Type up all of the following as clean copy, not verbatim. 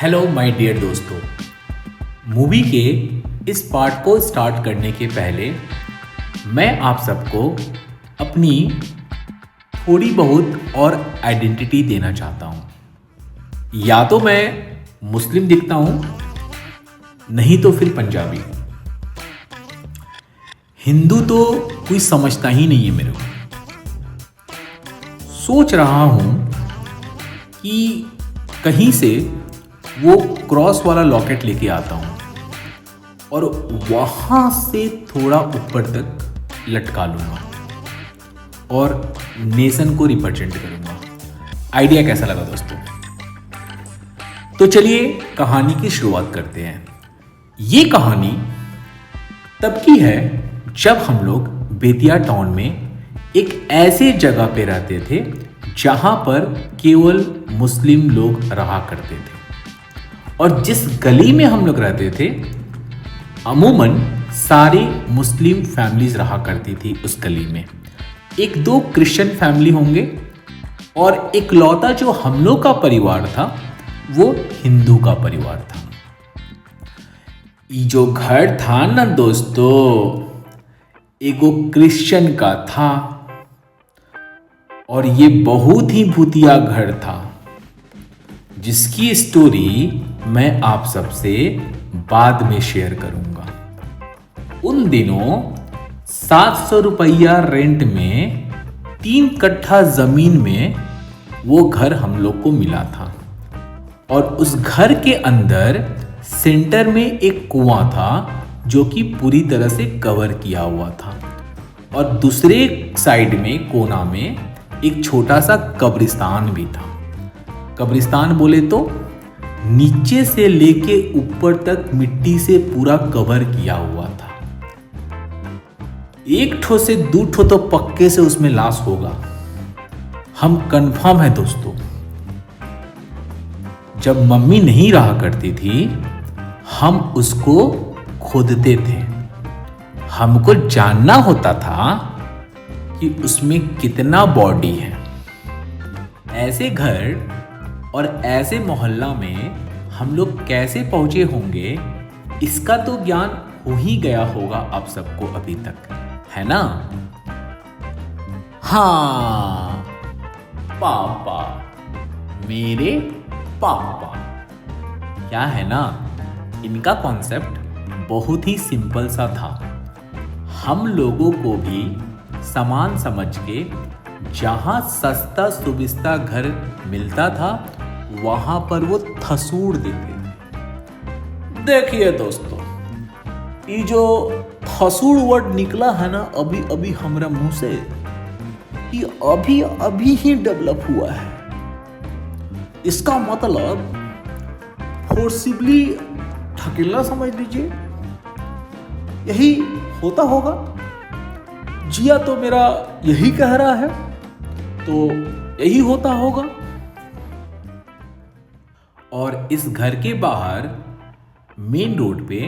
Hello my dear दोस्तों। Movie के इस पार्ट को स्टार्ट करने के पहले मैं आप सबको अपनी थोड़ी बहुत और आइडेंटिटी देना चाहता हूँ। या तो मैं मुस्लिम दिखता हूँ, नहीं तो फिर पंजाबी। हिंदू तो कोई समझता ही नहीं है मेरे को। सोच रहा हूँ कि कहीं से वो क्रॉस वाला लॉकेट लेके आता हूँ और वहाँ से थोड़ा ऊपर तक लटका लूँगा और नेशन को रिप्रेजेंट करूँगा। आइडिया कैसा लगा दोस्तों? तो चलिए कहानी की शुरुआत करते हैं। ये कहानी तब की है जब हम लोग बेतिया टाउन में एक ऐसे जगह पे रहते थे जहाँ पर केवल मुस्लिम लोग रहा करते थे। और जिस गली में हम लोग रहते थे अमूमन सारी मुस्लिम फैमिलीज रहा करती थी उस गली में। एक दो क्रिश्चियन फैमिली होंगे और इकलौता जो हम लोग का परिवार था वो हिंदू का परिवार था। ये जो घर था ना दोस्तों, एगो क्रिश्चियन का था और ये बहुत ही भूतिया घर था जिसकी स्टोरी मैं आप सबसे बाद में शेयर करूंगा। उन दिनों 700 रुपया रेंट में 3 कट्ठा जमीन में वो घर हम लोग को मिला था और उस घर के अंदर सेंटर में एक कुआं था जो कि पूरी तरह से कवर किया हुआ था और दूसरे साइड में कोना में एक छोटा सा कब्रिस्तान भी था। कब्रिस्तान बोले तो नीचे से लेके ऊपर तक मिट्टी से पूरा कवर किया हुआ था। एक ठो से दो ठो तो पक्के से उसमें लाश होगा, हम कंफर्म है दोस्तों। जब मम्मी नहीं रहा करती थी हम उसको खोदते थे। हमको जानना होता था कि उसमें कितना बॉडी है। ऐसे घर और ऐसे मोहल्ला में हम लोग कैसे पहुंचे होंगे इसका तो ज्ञान हो ही गया होगा आप सबको अभी तक, है ना? हाँ, पापा, मेरे पापा। क्या है ना, इनका कॉन्सेप्ट बहुत ही सिंपल सा था। हम लोगों को भी सामान समझ के जहां सस्ता सुविस्ता घर मिलता था वहां पर वो थसूड़ देते थे। देखिए दोस्तों, ये जो थसूड़ वर्ड निकला है ना अभी अभी हमारा मुंह से, ये अभी अभी ही डेवलप हुआ है। इसका मतलब फोर्सिबली ढकेलना समझ लीजिए, यही होता होगा। जिया तो मेरा यही कह रहा है तो यही होता होगा। और इस घर के बाहर मेन रोड पे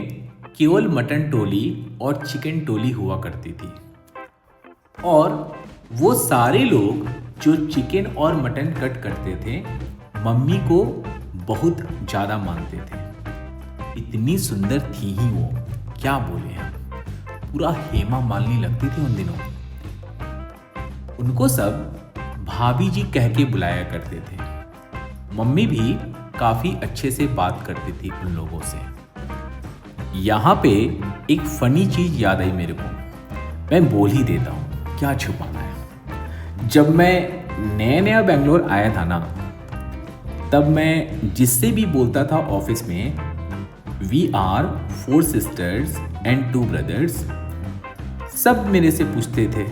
केवल मटन टोली और चिकन टोली हुआ करती थी और वो सारे लोग जो चिकन और मटन कट करते थे मम्मी को बहुत ज़्यादा मानते थे। इतनी सुंदर थी ही वो, क्या बोले हम, पूरा हेमा मालिनी लगती थी उन दिनों। उनको सब भाभी जी कह के बुलाया करते थे। मम्मी भी काफ़ी अच्छे से बात करती थी उन लोगों से। यहाँ पे एक फनी चीज़ याद आई मेरे को, मैं बोल ही देता हूँ, क्या छुपाना है। जब मैं नया नया बेंगलोर आया था ना, तब मैं जिससे भी बोलता था ऑफिस में we are 4 sisters and 2 brothers, सब मेरे से पूछते थे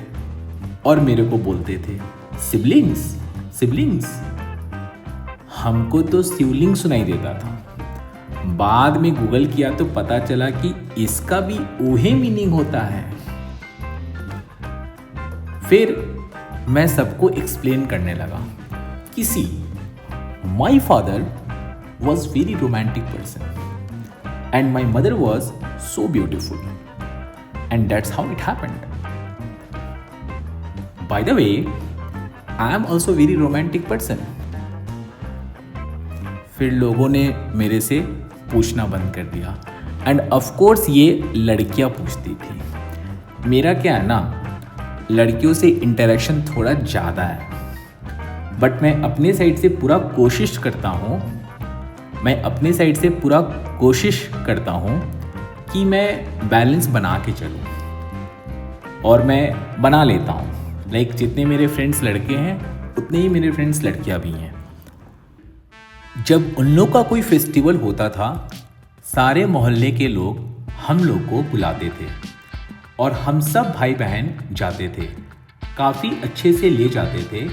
और मेरे को बोलते थे सिबलिंग्स सिबलिंग्स। हमको तो शिवलिंग सुनाई देता था। बाद में गूगल किया तो पता चला कि इसका भी ओहे मीनिंग होता है। फिर मैं सबको एक्सप्लेन करने लगा कि see my father was very romantic person and my mother was so beautiful and that's how it happened. By the way, I am also very romantic person. फिर लोगों ने मेरे से पूछना बंद कर दिया। एंड ऑफ कोर्स ये लड़कियां पूछती थी। मेरा क्या है ना, लड़कियों से इंटरेक्शन थोड़ा ज़्यादा है, बट मैं अपने साइड से पूरा कोशिश करता हूँ कि मैं बैलेंस बना के चलूँ, और मैं बना लेता हूँ। लाइक जितने मेरे फ्रेंड्स लड़के हैं उतने ही मेरे फ्रेंड्स लड़कियाँ भी हैं। जब उन लोग का कोई फेस्टिवल होता था, सारे मोहल्ले के लोग हम लोग को बुलाते थे और हम सब भाई बहन जाते थे। काफ़ी अच्छे से ले जाते थे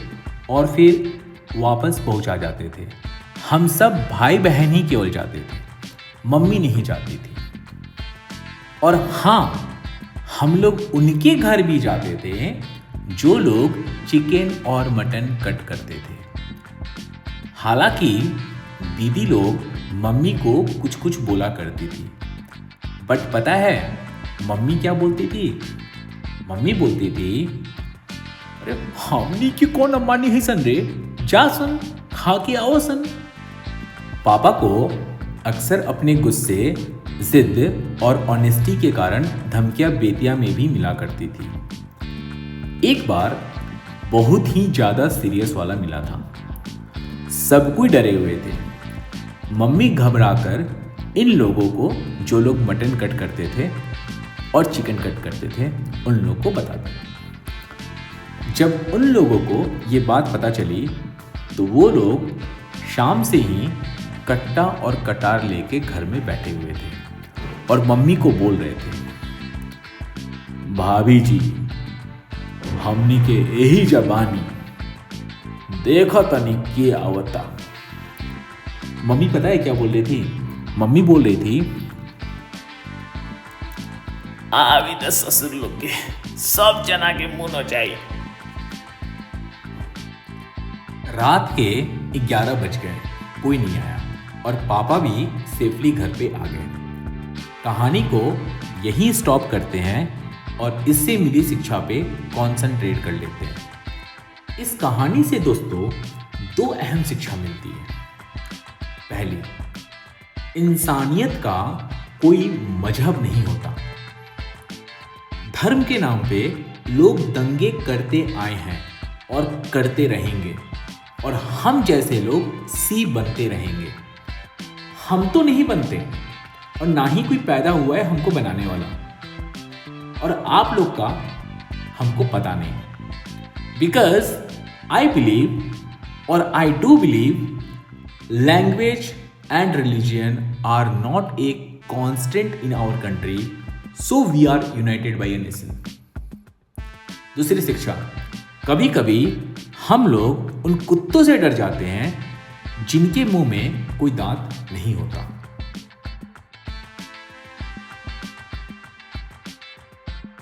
और फिर वापस पहुंचा जाते थे। हम सब भाई बहन ही केवल जाते थे, मम्मी नहीं जाती थी। और हाँ, हम लोग उनके घर भी जाते थे जो लोग चिकन और मटन कट करते थे। हालांकि दीदी लोग मम्मी को कुछ कुछ बोला करती थी, बट पता है मम्मी क्या बोलती थी? मम्मी बोलती थी, अरे हमनी की कौन अम्मानी है सन रे, जा सन खा के आओ सन। पापा को अक्सर अपने गुस्से, जिद और ऑनेस्टी के कारण धमकियां बेतिया में भी मिला करती थी। एक बार बहुत ही ज़्यादा सीरियस वाला मिला था। सब कोई डरे हुए थे। मम्मी घबराकर इन लोगों को, जो लोग मटन कट करते थे और चिकन कट करते थे, उन लोगों को बताती। जब उन लोगों को ये बात पता चली तो वो लोग शाम से ही कट्टा और कटार लेके घर में बैठे हुए थे और मम्मी को बोल रहे थे, भाभी जी हमनी के यही जबानी देखा तनी के आवता। मम्मी पता है क्या बोल रही थी? मम्मी बोल रही थी, आवी तो ससुर लोग के सब जना के मुंह न चाहिए। रात के 11 बज गए, कोई नहीं आया और पापा भी सेफली घर पे आ गए। कहानी को यहीं स्टॉप करते हैं और इससे मिली शिक्षा पे कॉन्सेंट्रेट कर लेते हैं। इस कहानी से दोस्तों 2 अहम शिक्षा मिलती है। पहली, इंसानियत का कोई मजहब नहीं होता। धर्म के नाम पे लोग दंगे करते आए हैं और करते रहेंगे, और हम जैसे लोग सी बनते रहेंगे। हम तो नहीं बनते और ना ही कोई पैदा हुआ है हमको बनाने वाला, और आप लोग का हमको पता नहीं। बिकॉज आई बिलीव और I do believe language and religion are not a constant in our country, so we are united by a nation. दूसरी शिक्षा, कभी कभी हम लोग उन कुत्तों से डर जाते हैं जिनके मुंह में कोई दांत नहीं होता।